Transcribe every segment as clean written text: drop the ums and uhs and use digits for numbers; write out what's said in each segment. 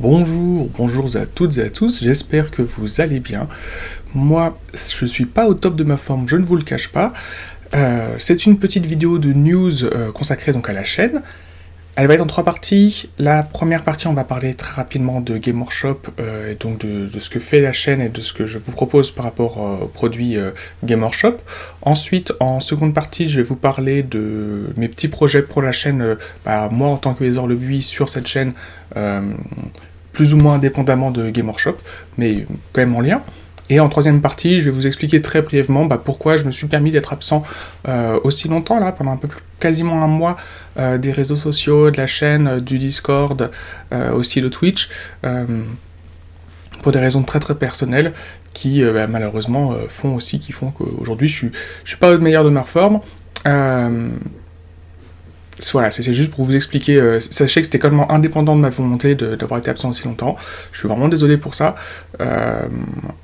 Bonjour à toutes et à tous, j'espère que vous allez bien. Moi, je suis pas au top de ma forme, je ne vous le cache pas. C'est une petite vidéo de news consacrée donc à la chaîne. Elle va être en 3 parties. La première partie, on va parler très rapidement de Game Workshop, et donc de ce que fait la chaîne et de ce que je vous propose par rapport aux produits Game Workshop. Ensuite, en seconde partie, je vais vous parler de mes petits projets pour la chaîne, moi en tant que Heather Le Buis sur cette chaîne, plus ou moins indépendamment de Game Workshop, mais quand même en lien. Et en troisième partie, je vais vous expliquer très brièvement pourquoi je me suis permis d'être absent aussi longtemps, là, pendant un peu plus, quasiment un mois, des réseaux sociaux, de la chaîne, du Discord, aussi le Twitch, pour des raisons très très personnelles qui, malheureusement, font qu'aujourd'hui, je suis pas au meilleur de ma forme. Voilà, c'est juste pour vous expliquer, sachez que c'était complètement indépendant de ma volonté d'avoir été absent aussi longtemps, je suis vraiment désolé pour ça,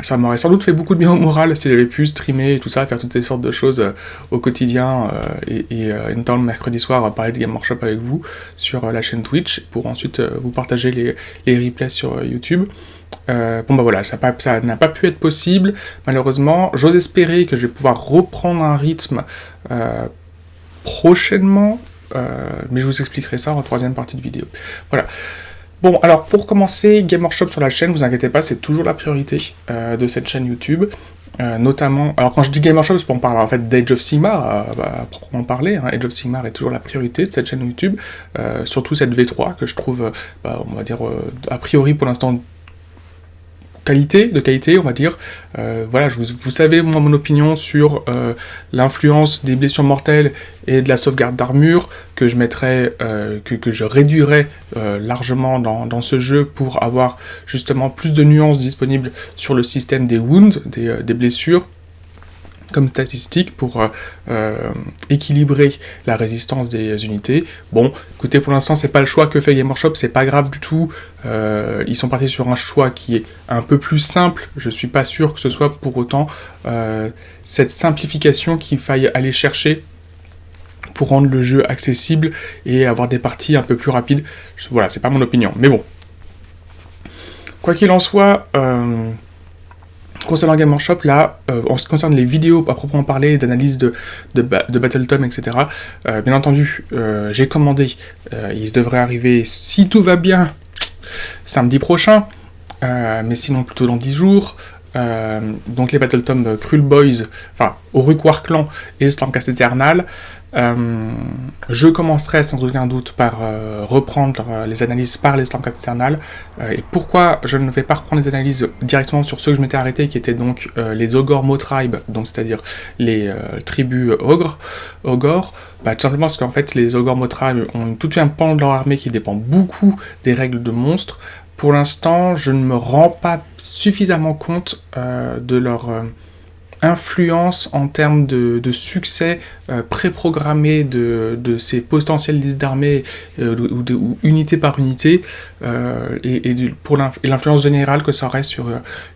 ça m'aurait sans doute fait beaucoup de bien au moral si j'avais pu streamer et tout ça, faire toutes ces sortes de choses au quotidien, et notamment le mercredi soir, parler de Game Workshop avec vous sur la chaîne Twitch, pour ensuite vous partager les replays sur YouTube. Voilà, ça n'a pas pu être possible, malheureusement. J'ose espérer que je vais pouvoir reprendre un rythme prochainement, mais je vous expliquerai ça en troisième partie de vidéo. Voilà. Bon, alors pour commencer, Game Workshop sur la chaîne, vous inquiétez pas, c'est toujours la priorité de cette chaîne YouTube. Notamment, alors quand je dis Game Workshop, c'est pour me parler en fait d'Age of Sigmar, à proprement parler. Age of Sigmar est toujours la priorité de cette chaîne YouTube, surtout cette V3 que je trouve, on va dire, a priori pour l'instant, de qualité, on va dire. Voilà, vous savez mon opinion sur l'influence des blessures mortelles et de la sauvegarde d'armure, que je mettrais, que je réduirais largement dans ce jeu pour avoir justement plus de nuances disponibles sur le système des wounds, des blessures, comme statistique pour équilibrer la résistance des unités. Bon, écoutez, pour l'instant, c'est pas le choix que fait Game Workshop, c'est pas grave du tout. Ils sont partis sur un choix qui est un peu plus simple. Je suis pas sûr que ce soit pour autant cette simplification qu'il faille aller chercher pour rendre le jeu accessible et avoir des parties un peu plus rapides. Voilà, c'est pas mon opinion, mais bon. Quoi qu'il en soit, concernant Game Workshop, là, en ce qui concerne les vidéos à proprement parler, d'analyse de Battletome, etc., bien entendu, j'ai commandé, il devrait arriver, si tout va bien, samedi prochain, mais sinon plutôt dans 10 jours, donc les Battletome Cruel Boys, enfin, Orruk Warclan et Stormcast Eternal. Je commencerai sans aucun doute par reprendre les analyses par les Stormcast Eternal, et pourquoi je ne vais pas reprendre les analyses directement sur ceux que je m'étais arrêté, qui étaient donc les Ogor Motribe, donc c'est-à-dire les tribus ogres, tout simplement parce qu'en fait les Ogor Motribe ont tout un pan de leur armée qui dépend beaucoup des règles de monstres. Pour l'instant, je ne me rends pas suffisamment compte de leur influence en termes de succès préprogrammé de ces potentielles listes d'armées, ou unité par unité, pour l'influence générale que ça aurait sur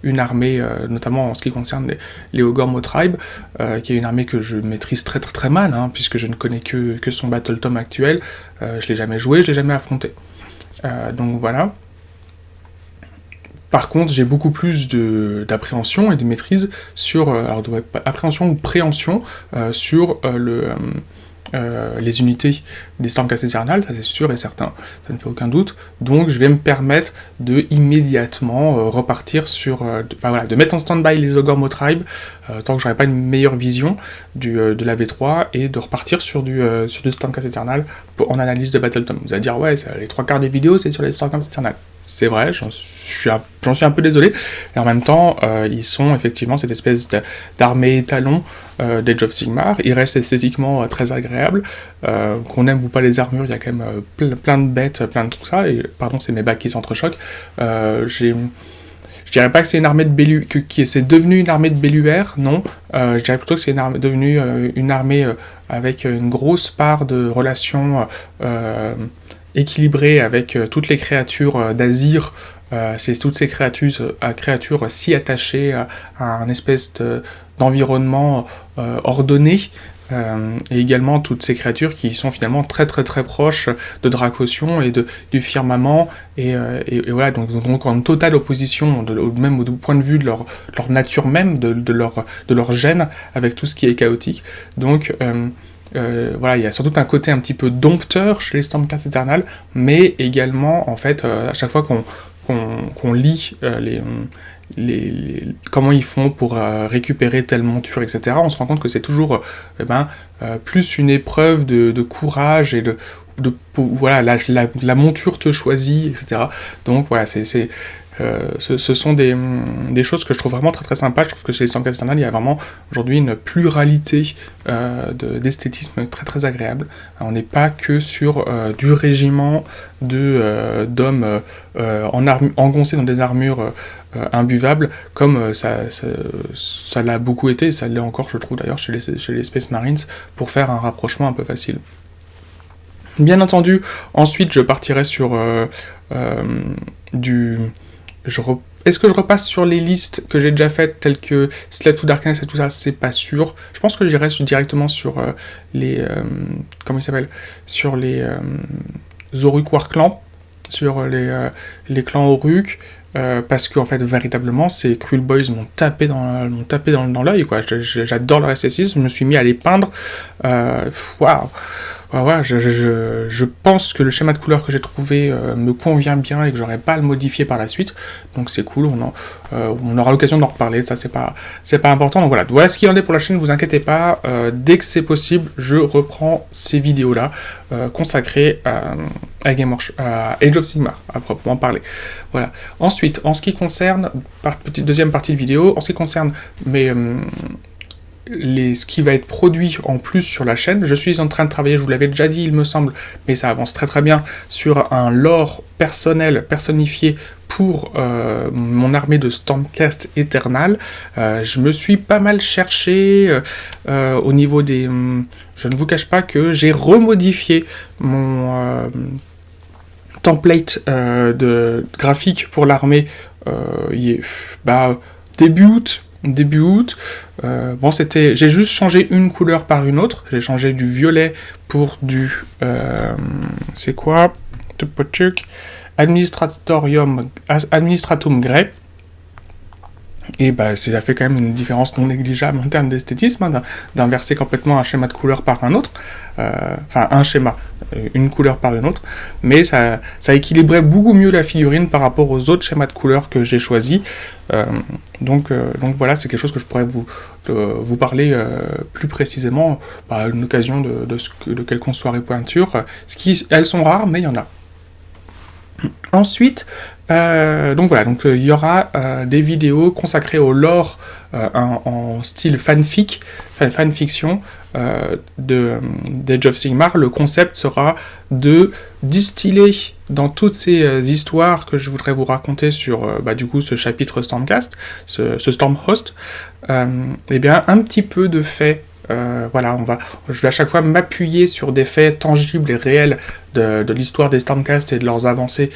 une armée, notamment en ce qui concerne les Ogor Motribe, qui est une armée que je maîtrise très très très mal, puisque je ne connais que son Battletome actuel. Je l'ai jamais joué, je l'ai jamais affronté. Donc voilà. Par contre, j'ai beaucoup plus d'appréhension et de maîtrise sur, appréhension ou préhension sur les unités des Stormcast Eternal, ça c'est sûr et certain, ça ne fait aucun doute. Donc je vais me permettre de immédiatement repartir sur, de mettre en stand-by les Ogor Motribe, tant que j'aurai pas une meilleure vision de la V3, et de repartir sur du Stormcast Eternal en analyse de Battletome. Vous allez dire, ouais, les 3 quarts des vidéos c'est sur les Stormcast Eternal. C'est vrai, j'en suis un peu désolé, et en même temps, ils sont effectivement cette espèce d'armée étalon d'Age of Sigmar. Ils restent esthétiquement très agréables, qu'on aime ou pas les armures, il y a quand même plein de bêtes, plein de tout ça, et pardon, c'est mes bacs qui s'entrechoquent. Je dirais pas que c'est une armée de c'est devenu une armée de Belluaire, non. Je dirais plutôt que c'est devenu une armée avec une grosse part de relations équilibrées avec toutes les créatures d'Azir. C'est toutes ces créatures si attachées à un espèce d'environnement ordonné, et également toutes ces créatures qui sont finalement très très très proches de Dracosion et du firmament, et voilà, donc en totale opposition, même au point de vue de leur nature même, de leur gène, avec tout ce qui est chaotique. Donc voilà, il y a sans doute un côté un petit peu dompteur chez les Stormcast Eternal, mais également, en fait, à chaque fois qu'on lit comment ils font pour récupérer telle monture, etc., on se rend compte que c'est toujours plus une épreuve de courage et voilà, la monture te choisit, etc. Donc voilà, ce sont des choses que je trouve vraiment très très sympas. Je trouve que chez les Stormcast Eternal, il y a vraiment aujourd'hui une pluralité d'esthétisme très très agréable. On n'est pas que sur du régiment d'hommes engoncés dans des armures imbuvables, comme ça l'a beaucoup été, ça l'est encore, je trouve d'ailleurs, chez les Space Marines, pour faire un rapprochement un peu facile. Bien entendu, ensuite je partirai sur Est-ce que je repasse sur les listes que j'ai déjà faites, telles que Slave to Darkness et tout ça? C'est pas sûr. Je pense que j'irai directement sur comment il s'appelle? Sur les Zoruk War Clan, sur les clans Oruk, parce qu'en fait, véritablement, ces Cruel Boys m'ont tapé dans l'œil, quoi. J'adore leur esthétisme, je me suis mis à les peindre. Waouh! Ouais, je pense que le schéma de couleur que j'ai trouvé me convient bien et que j'aurai pas à le modifier par la suite, donc c'est cool, on aura l'occasion d'en reparler, ça c'est pas important, donc voilà ce qu'il en est pour la chaîne, vous inquiétez pas, dès que c'est possible, je reprends ces vidéos-là, consacrées à Age of Sigmar, à proprement parler. Voilà. Ensuite, en ce qui concerne, deuxième partie de vidéo, en ce qui concerne ce qui va être produit en plus sur la chaîne, je suis en train de travailler, je vous l'avais déjà dit il me semble, mais ça avance très très bien, sur un lore personnel, personnifié pour mon armée de Stormcast Eternal. Je me suis pas mal cherché au niveau des... je ne vous cache pas que j'ai remodifié mon template de graphique pour l'armée début août. J'ai juste changé une couleur par une autre. J'ai changé du violet pour du... c'est quoi? Administratum Grey. Et ça fait quand même une différence non négligeable en termes d'esthétisme, d'inverser complètement un schéma de couleur par un autre. Une couleur par une autre. Mais ça équilibrait beaucoup mieux la figurine par rapport aux autres schémas de couleurs que j'ai choisis. Donc voilà, c'est quelque chose que je pourrais vous parler plus précisément à une occasion de quelconque soirée pointure. Elles sont rares, mais il y en a. Ensuite, il y aura des vidéos consacrées au lore en style fanfiction d'Age of Sigmar. Le concept sera de distiller dans toutes ces histoires que je voudrais vous raconter sur ce chapitre Stormcast, ce Stormhost, un petit peu de faits. Je vais à chaque fois m'appuyer sur des faits tangibles et réels de l'histoire des Stormcast et de leurs avancées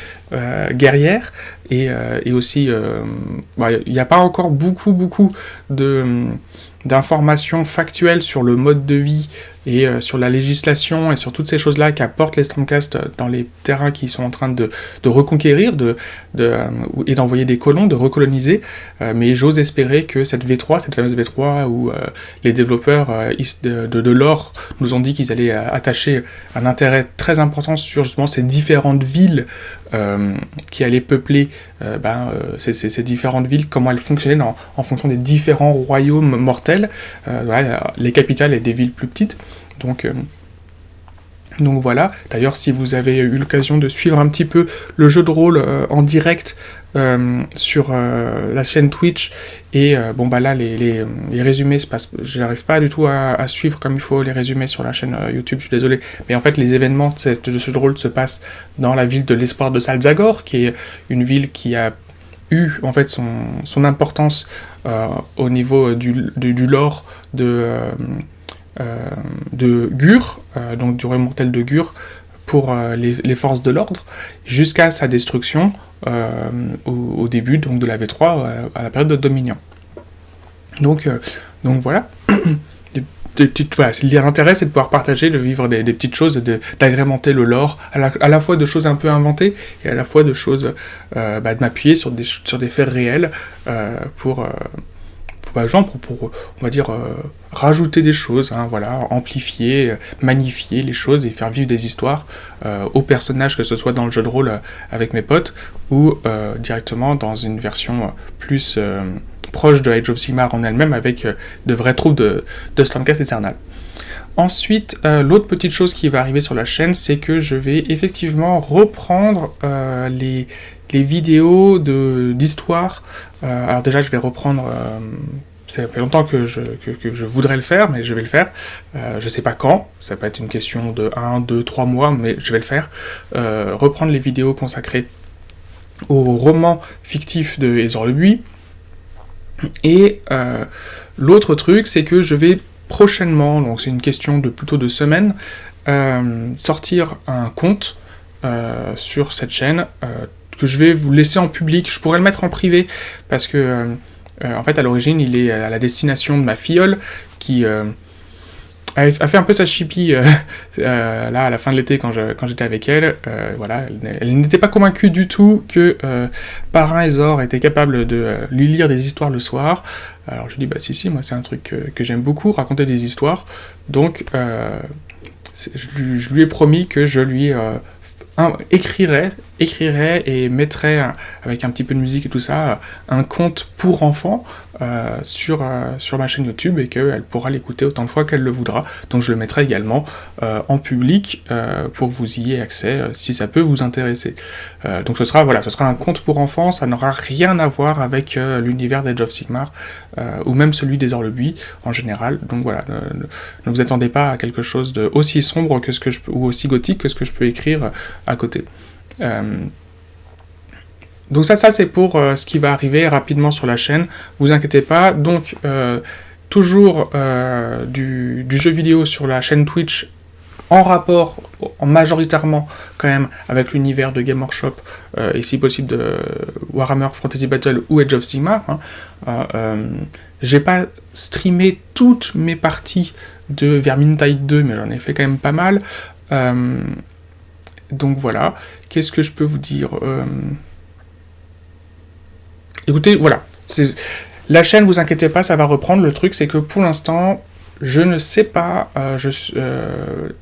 guerrières, et aussi il n'y a pas encore beaucoup d'informations factuelles sur le mode de vie et sur la législation et sur toutes ces choses-là qu'apportent les Stormcast dans les terrains qu'ils sont en train de reconquérir et d'envoyer des colons, de recoloniser, mais j'ose espérer que cette fameuse V3 où les développeurs de lore nous ont dit qu'ils allaient attacher un intérêt très important sur justement ces différentes villes qui allaient peupler ces différentes villes, comment elles fonctionnaient en fonction des différents royaumes mortels, les capitales et des villes plus petites. Donc voilà, d'ailleurs si vous avez eu l'occasion de suivre un petit peu le jeu de rôle en direct sur la chaîne Twitch, et là les résumés se passent, je n'arrive pas du tout à suivre comme il faut les résumés sur la chaîne YouTube, je suis désolé, mais en fait les événements de ce jeu de rôle se passent dans la ville de l'Espoir de Salzagor, qui est une ville qui a eu en fait son importance au niveau du lore de Gur, donc du roi mortel de Gur, pour les forces de l'ordre, jusqu'à sa destruction au début donc, de la V3, à la période de Dominion. Donc voilà. voilà, l'intérêt, c'est de pouvoir partager, de vivre des petites choses, d'agrémenter le lore, à la fois de choses un peu inventées, et à la fois de choses, de m'appuyer sur des faits réels, par exemple, pour on va dire, rajouter des choses, hein, voilà, amplifier, magnifier les choses et faire vivre des histoires aux personnages, que ce soit dans le jeu de rôle avec mes potes, ou directement dans une version plus proche de Age of Sigmar en elle-même, avec de vraies troupes de Stormcast Eternal. Ensuite, l'autre petite chose qui va arriver sur la chaîne, c'est que je vais effectivement reprendre les vidéos d'histoire. Alors déjà, je vais reprendre... ça fait longtemps que je voudrais le faire, mais je vais le faire. Je sais pas quand, ça peut être une question de 1, 2, 3 mois, mais je vais le faire. Reprendre les vidéos consacrées au roman fictif de Hézor le Buis. Et l'autre truc, c'est que je vais prochainement, donc c'est une question plutôt de semaines, sortir un conte sur cette chaîne que je vais vous laisser en public. Je pourrais le mettre en privé parce que en fait à l'origine il est à la destination de ma filleule qui a fait un peu sa chipie là à la fin de l'été quand j'étais avec elle. Voilà, elle n'était pas convaincue du tout que Parrain Hézor était capable de lui lire des histoires le soir. Alors je lui dis bah si, moi c'est un truc que j'aime beaucoup, raconter des histoires. Donc je lui ai promis que je lui écrirais et mettrais, avec un petit peu de musique et tout ça, un conte pour enfants sur ma chaîne YouTube, et qu'elle pourra l'écouter autant de fois qu'elle le voudra. Donc je le mettrai également en public pour que vous y ayez accès si ça peut vous intéresser. Donc ce sera un conte pour enfants, ça n'aura rien à voir avec l'univers d'Age of Sigmar ou même celui d'Hézor le Buis en général. Donc voilà, ne vous attendez pas à quelque chose de aussi sombre que ou aussi gothique que ce que je peux écrire à côté. Donc ça c'est pour ce qui va arriver rapidement sur la chaîne, vous inquiétez pas. Donc toujours du jeu vidéo sur la chaîne Twitch, en rapport majoritairement quand même avec l'univers de Game Workshop et si possible de Warhammer Fantasy Battle ou Age of Sigmar. J'ai pas streamé toutes mes parties de Vermintide 2, mais j'en ai fait quand même pas mal. Donc voilà, qu'est-ce que je peux vous dire Écoutez, voilà, la chaîne, vous inquiétez pas, ça va reprendre. Le truc, c'est que pour l'instant, je ne sais pas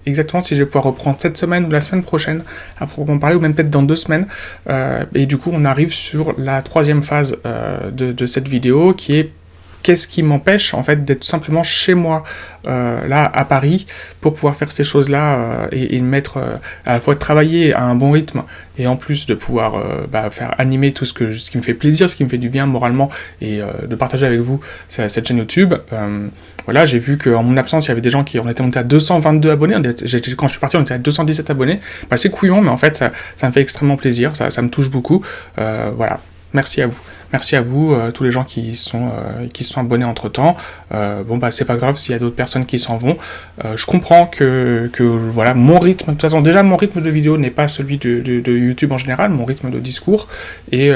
exactement si je vais pouvoir reprendre cette semaine ou la semaine prochaine, à proprement parler, ou même peut-être dans 2 semaines. Et du coup, on arrive sur la 3e phase de cette vidéo, qui est qu'est-ce qui m'empêche en fait d'être simplement chez moi là à Paris pour pouvoir faire ces choses-là et me mettre à la fois de travailler à un bon rythme et en plus de pouvoir faire animer tout ce qui me fait plaisir, ce qui me fait du bien moralement, et de partager avec vous cette chaîne YouTube. Voilà, j'ai vu qu'en mon absence, il y avait des gens qui étaient montés à 222 abonnés. Quand je suis parti, on était à 217 abonnés. C'est couillon, mais en fait, ça me fait extrêmement plaisir, ça me touche beaucoup. Voilà, merci à vous. Merci à vous, tous les gens qui sont abonnés entre-temps. C'est pas grave s'il y a d'autres personnes qui s'en vont. Je comprends que voilà, mon rythme, de toute façon, déjà mon rythme de vidéo n'est pas celui de YouTube en général, mon rythme de discours, et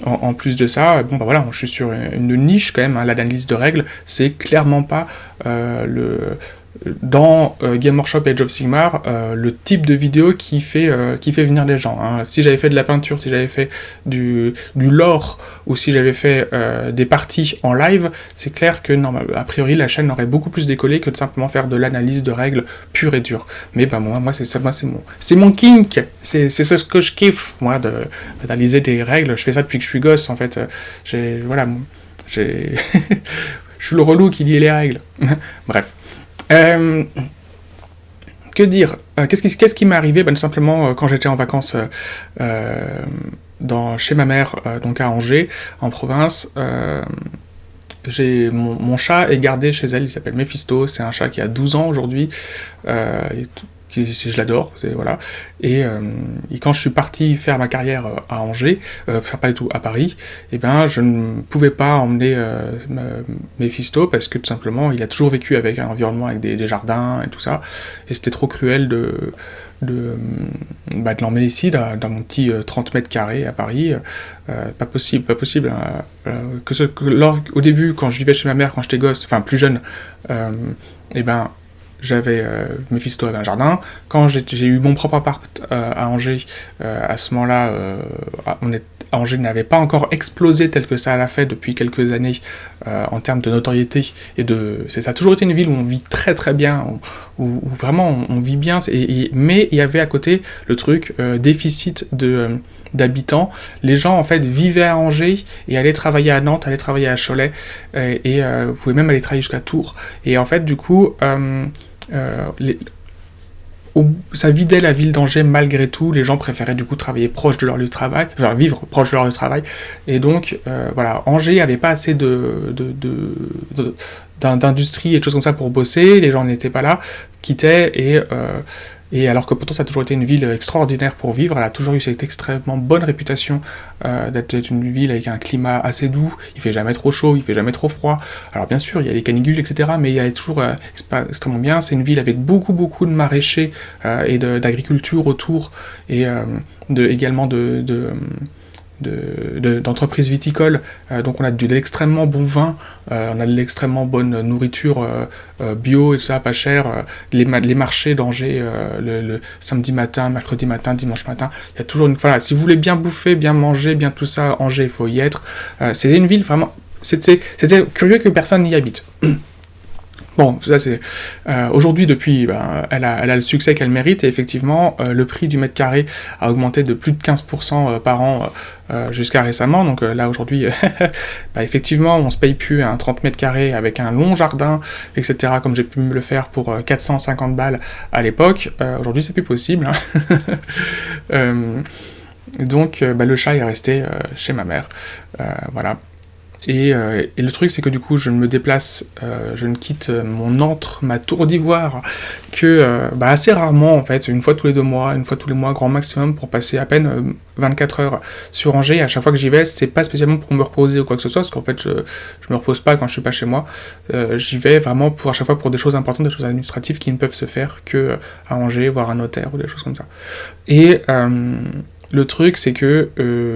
en plus de ça, voilà, je suis sur une niche quand même, hein, l'analyse de règles, c'est clairement pas dans Game Workshop et Age of Sigmar, le type de vidéo qui fait venir les gens. Hein. Si j'avais fait de la peinture, si j'avais fait du lore, ou si j'avais fait des parties en live, c'est clair que a priori la chaîne aurait beaucoup plus décollé que de simplement faire de l'analyse de règles pure et dure. Mais moi c'est ça, c'est mon kink, c'est ce que je kiffe, moi, d'analyser des règles. Je fais ça depuis que je suis gosse, en fait. Je suis le relou qui lit les règles. Bref. Que dire qu'est-ce qui m'est arrivé? Tout simplement, quand j'étais en vacances chez ma mère, donc à Angers, en province, mon chat est gardé chez elle, il s'appelle Mephisto, c'est un chat qui a 12 ans aujourd'hui, je l'adore, voilà. Et quand je suis parti faire ma carrière à Angers, pas du tout à Paris, et ben je ne pouvais pas emmener Mephisto parce que tout simplement il a toujours vécu avec un environnement avec des jardins et tout ça, et c'était trop cruel de l'emmener ici dans mon petit 30 mètres carrés à Paris. Pas possible. Au début, quand je vivais chez ma mère, quand j'étais gosse, enfin plus jeune, et ben j'avais Mephisto avait un jardin. Quand j'ai eu mon propre appart à Angers, à ce moment-là, Angers n'avait pas encore explosé tel que ça l'a fait depuis quelques années en termes de notoriété et ça a toujours été une ville où on vit très très bien, où vraiment on vit bien. Mais il y avait à côté le truc déficit d'habitants. Les gens en fait vivaient à Angers et allaient travailler à Nantes, allaient travailler à Cholet et vous pouvez même aller travailler jusqu'à Tours. Et en fait du coup ça vidait la ville d'Angers malgré tout. Les gens préféraient du coup travailler proche de leur lieu de travail, enfin vivre proche de leur lieu de travail. Et donc voilà, Angers avait pas assez d'industrie et de choses comme ça pour bosser. Les gens n'étaient pas là, quittaient et alors que pourtant ça a toujours été une ville extraordinaire pour vivre, elle a toujours eu cette extrêmement bonne réputation d'être une ville avec un climat assez doux, il fait jamais trop chaud, il fait jamais trop froid. Alors bien sûr, il y a les canicules, etc., mais il y a toujours extrêmement bien. C'est une ville avec beaucoup de maraîchers et d'agriculture autour, et également d'entreprises viticoles, donc on a de l'extrêmement bon vin, on a de l'extrêmement bonne nourriture bio et tout ça, pas cher, les marchés d'Angers le samedi matin, mercredi matin, dimanche matin, il y a toujours voilà, si vous voulez bien bouffer, bien manger, bien tout ça, Angers, il faut y être. C'était une ville vraiment, c'était curieux que personne n'y habite. Bon, ça c'est aujourd'hui depuis, elle a le succès qu'elle mérite, et effectivement le prix du mètre carré a augmenté de plus de 15% par an jusqu'à récemment. Donc là aujourd'hui, effectivement, on se paye plus un 30 mètres carrés avec un long jardin, etc. Comme j'ai pu me le faire pour 450 balles à l'époque. Aujourd'hui, c'est plus possible. Donc le chat est resté chez ma mère. Voilà. Et le truc, c'est que du coup, je ne me déplace, je ne quitte mon antre, ma tour d'ivoire, que assez rarement, en fait, une fois tous les 2 mois, une fois tous les mois, grand maximum, pour passer à peine 24 heures sur Angers. À chaque fois que j'y vais, c'est pas spécialement pour me reposer ou quoi que ce soit, parce qu'en fait, je me repose pas quand je suis pas chez moi. J'y vais vraiment à chaque fois pour des choses importantes, des choses administratives qui ne peuvent se faire que à Angers, voir un notaire ou des choses comme ça. Et le truc, c'est que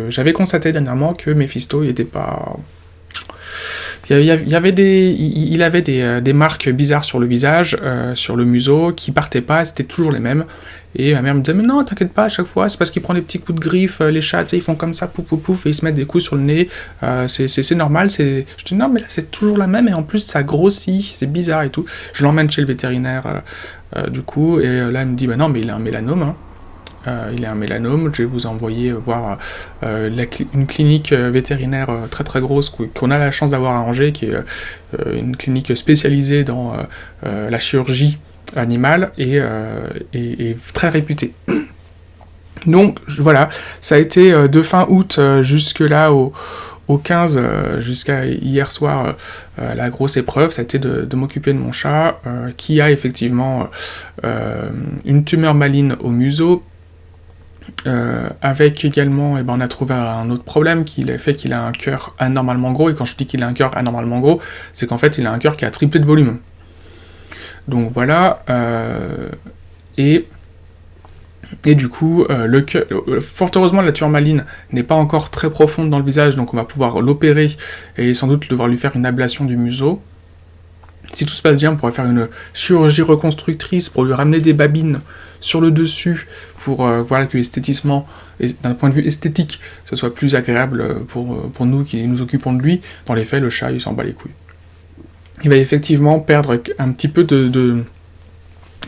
j'avais constaté dernièrement que Mephisto, il était pas... Il avait des marques bizarres sur le visage, sur le museau, qui partaient pas, c'était toujours les mêmes. Et ma mère me disait, mais non, t'inquiète pas, à chaque fois, c'est parce qu'il prend des petits coups de griffe, les chats, tu sais, ils font comme ça, pouf, pouf, pouf, et ils se mettent des coups sur le nez, c'est normal, Je dis, non, mais là, c'est toujours la même, et en plus, ça grossit, c'est bizarre et tout. Je l'emmène chez le vétérinaire, du coup, et là, elle me dit, non, mais il a un mélanome, hein. Il a un mélanome, je vais vous envoyer voir une clinique vétérinaire très très grosse qu'on a la chance d'avoir à Angers, qui est une clinique spécialisée dans la chirurgie animale et très réputée. Donc voilà, ça a été de fin août jusque là au 15 jusqu'à hier soir, la grosse épreuve, ça a été de m'occuper de mon chat qui a effectivement une tumeur maligne au museau. Avec également, on a trouvé un autre problème qui fait qu'il a un cœur anormalement gros, et quand je dis qu'il a un cœur anormalement gros, c'est qu'en fait il a un cœur qui a triplé de volume. Donc voilà, et du coup, le cœur, fort heureusement la tumeur maligne n'est pas encore très profonde dans le visage, donc on va pouvoir l'opérer et sans doute devoir lui faire une ablation du museau. Si tout se passe bien, on pourrait faire une chirurgie reconstructrice pour lui ramener des babines sur le dessus, pour que esthétiquement, d'un point de vue esthétique, ça soit plus agréable pour nous qui nous occupons de lui. Dans les faits, le chat, il s'en bat les couilles. Il va effectivement perdre un petit peu de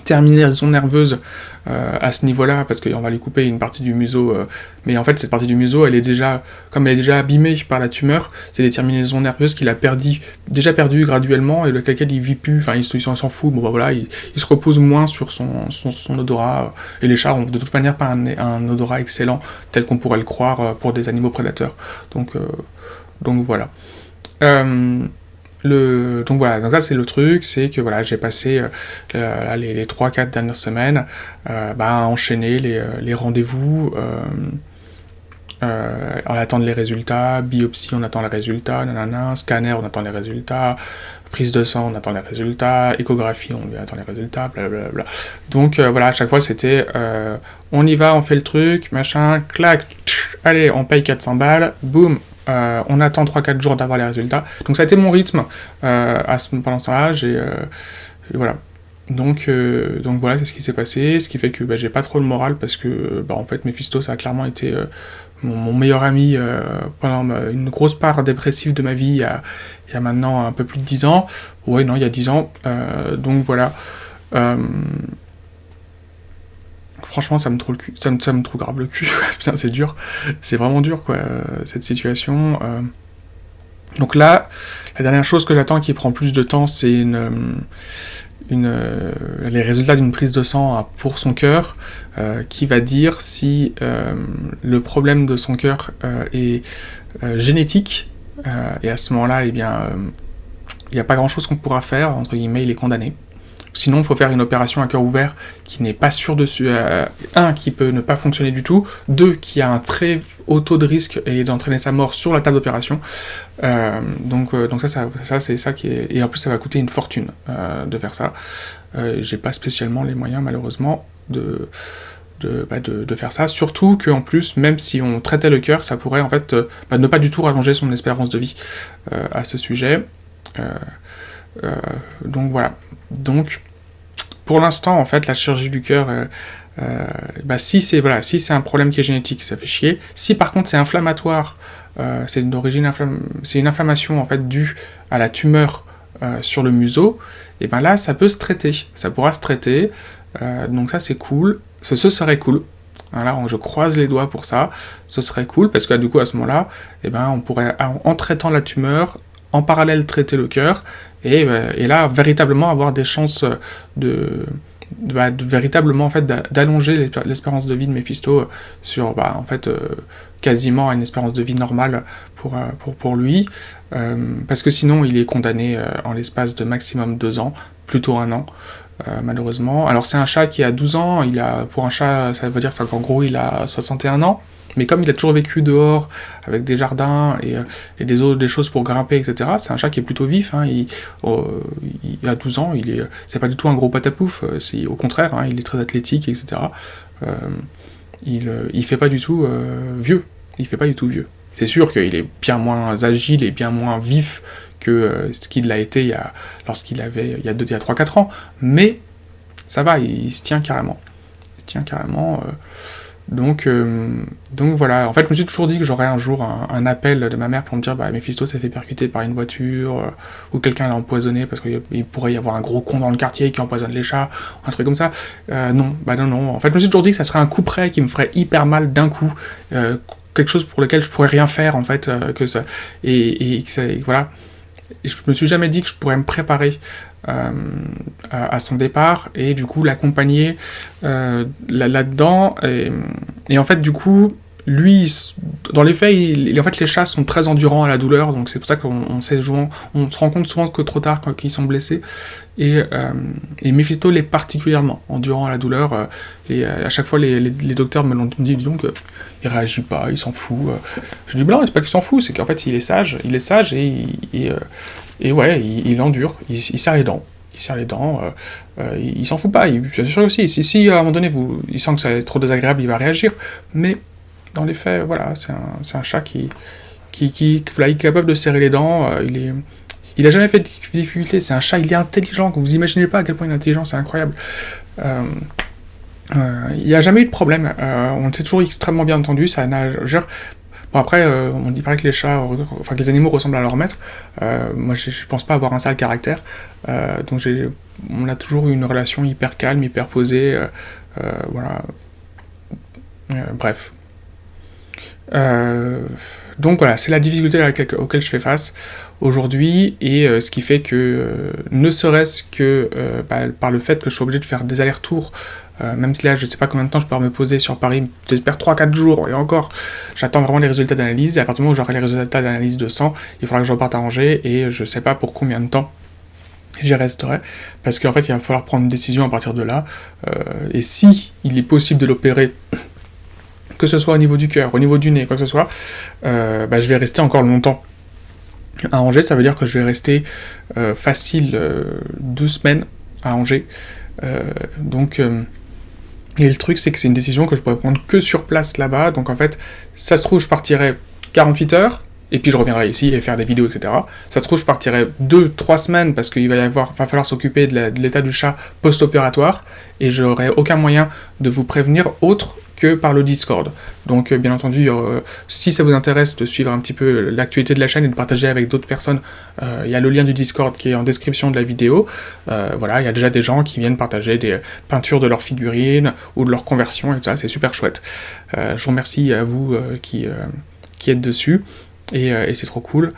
terminaison nerveuse à ce niveau-là, parce qu'on va lui couper une partie du museau, mais en fait cette partie du museau, comme elle est déjà abîmée par la tumeur, c'est des terminaisons nerveuses qu'il a déjà perdu graduellement, et avec lesquelles il vit plus, enfin il s'en fout, il se repose moins sur son odorat, et les chats ont de toute manière pas un odorat excellent, tel qu'on pourrait le croire pour des animaux prédateurs, donc voilà. Donc voilà, donc ça c'est le truc, c'est que voilà, j'ai passé les 3-4 dernières semaines à enchaîner les rendez-vous, on attend les résultats, biopsie on attend les résultats, nanana, scanner on attend les résultats, prise de sang on attend les résultats, échographie on attend les résultats, blablabla. Donc voilà, à chaque fois c'était on y va, on fait le truc, machin, clac, allez, on paye 400 balles, boum, on attend 3-4 jours d'avoir les résultats. Donc ça a été mon rythme pendant ce temps-là, et voilà. Donc voilà, c'est ce qui s'est passé, ce qui fait que j'ai pas trop le moral parce que en fait Mephisto ça a clairement été mon meilleur ami pendant une grosse part dépressive de ma vie il y a maintenant un peu plus de 10 ans. Ouais, non, il y a 10 ans. Donc voilà. Franchement, ça me trouve le cul. Ça me trouve grave le cul. Putain, c'est dur. C'est vraiment dur, quoi, cette situation. Donc là, la dernière chose que j'attends qui prend plus de temps, c'est les résultats d'une prise de sang pour son cœur, qui va dire si le problème de son cœur est génétique, et à ce moment-là, il n'y a pas grand-chose qu'on pourra faire, entre guillemets, il est condamné. Sinon, il faut faire une opération à cœur ouvert qui n'est pas sûre qui peut ne pas fonctionner du tout, 2, qui a un très haut taux de risque et d'entraîner sa mort sur la table d'opération. Donc ça c'est ça qui est... Et en plus, ça va coûter une fortune de faire ça. J'ai pas spécialement les moyens, malheureusement, de faire ça, surtout qu'en plus, même si on traitait le cœur, ça pourrait en fait ne pas du tout rallonger son espérance de vie à ce sujet. Donc voilà. Donc, pour l'instant, en fait, la chirurgie du cœur, si c'est un problème qui est génétique, ça fait chier. Si par contre c'est inflammatoire, c'est une inflammation en fait due à la tumeur sur le museau, et là ça peut se traiter, ça pourra se traiter. Donc ça c'est cool, ce serait cool. Voilà, je croise les doigts pour ça, ce serait cool, parce que du coup à ce moment-là, on pourrait, en traitant la tumeur, en parallèle traiter le cœur, et là véritablement avoir des chances de véritablement en fait d'allonger l'espérance de vie de Mephisto sur quasiment une espérance de vie normale pour lui, parce que sinon il est condamné en l'espace de maximum 2 ans, plutôt 1 an. Malheureusement. Alors c'est un chat qui a 12 ans, pour un chat ça veut dire qu'en gros il a 61 ans, mais comme il a toujours vécu dehors, avec des jardins et des choses pour grimper, etc., c'est un chat qui est plutôt vif, il a 12 ans, c'est pas du tout un gros patapouf, c'est au contraire, il est très athlétique, etc. Il fait pas du tout vieux, C'est sûr qu'il est bien moins agile et bien moins vif que ce qu'il l'a été lorsqu'il avait il y a 3-4 ans, mais ça va, il se tient carrément. Donc voilà, en fait je me suis toujours dit que j'aurais un jour un appel de ma mère pour me dire Mephisto s'est fait percuter par une voiture, ou quelqu'un l'a empoisonné parce qu'il pourrait y avoir un gros con dans le quartier qui empoisonne les chats, un truc comme ça. Non, en fait je me suis toujours dit que ça serait un coup près qui me ferait hyper mal d'un coup, quelque chose pour lequel je pourrais rien faire en fait, que ça, et que ça, voilà. Et je me suis jamais dit que je pourrais me préparer à son départ et du coup l'accompagner là-dedans, et en fait du coup lui dans les faits en fait les chats sont très endurants à la douleur, donc c'est pour ça qu'on se rend compte souvent que trop tard quand ils sont blessés, et Mephisto l'est particulièrement endurant à la douleur, à chaque fois les docteurs me l'ont dit, dis donc il réagit pas, il s'en fout. Je dis non, c'est pas qu'il s'en fout, c'est qu'en fait il est sage et ouais, il endure, il serre les dents. Il s'en fout pas, je suis sûr aussi, si à un moment donné il sent que ça est trop désagréable, il va réagir, mais dans les faits, voilà, c'est un chat qui est capable de serrer les dents, il a jamais fait de difficulté, c'est un chat, il est intelligent, vous imaginez pas à quel point il est intelligent, c'est incroyable. Il n'y a jamais eu de problème, on s'est toujours extrêmement bien entendu, ça n'a... Bon après, on dit pareil que que les animaux ressemblent à leur maître. Moi, je pense pas avoir un sale caractère. Donc on a toujours eu une relation hyper calme, hyper posée. Voilà. Bref. Donc voilà, c'est la difficulté auquel je fais face aujourd'hui, et ce qui fait que, ne serait-ce que par le fait que je suis obligé de faire des allers-retours même si là, je sais pas combien de temps je peux me poser sur Paris, j'espère 3-4 jours, et encore, j'attends vraiment les résultats d'analyse, et à partir du moment où j'aurai les résultats d'analyse de sang, il faudra que je reparte à Angers, et je sais pas pour combien de temps j'y resterai, parce qu'en fait, il va falloir prendre une décision à partir de là, et si il est possible de l'opérer, que ce soit au niveau du cœur, au niveau du nez, quoi que ce soit, je vais rester encore longtemps à Angers. Ça veut dire que je vais rester facile 12 semaines à Angers. Et le truc, c'est que c'est une décision que je pourrais prendre que sur place là-bas. Donc en fait, ça se trouve, je partirai 48 heures, et puis je reviendrai ici et faire des vidéos, etc. Ça se trouve, je partirai 2-3 semaines, parce qu'il va falloir s'occuper de l'état du chat post-opératoire, et j'aurai aucun moyen de vous prévenir autre que par le Discord. Donc bien entendu, si ça vous intéresse de suivre un petit peu l'actualité de la chaîne et de partager avec d'autres personnes, il y a le lien du Discord qui est en description de la vidéo. Voilà, il y a déjà des gens qui viennent partager des peintures de leurs figurines ou de leur conversion, et tout ça, c'est super chouette. Je vous remercie à vous qui êtes dessus, et c'est trop cool.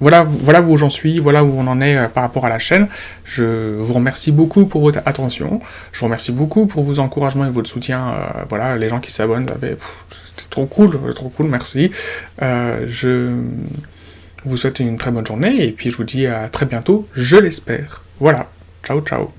Voilà où j'en suis, voilà où on en est par rapport à la chaîne. Je vous remercie beaucoup pour votre attention, je vous remercie beaucoup pour vos encouragements et votre soutien, voilà, les gens qui s'abonnent, c'est trop cool, merci. Je vous souhaite une très bonne journée, et puis je vous dis à très bientôt, je l'espère. Voilà, ciao ciao.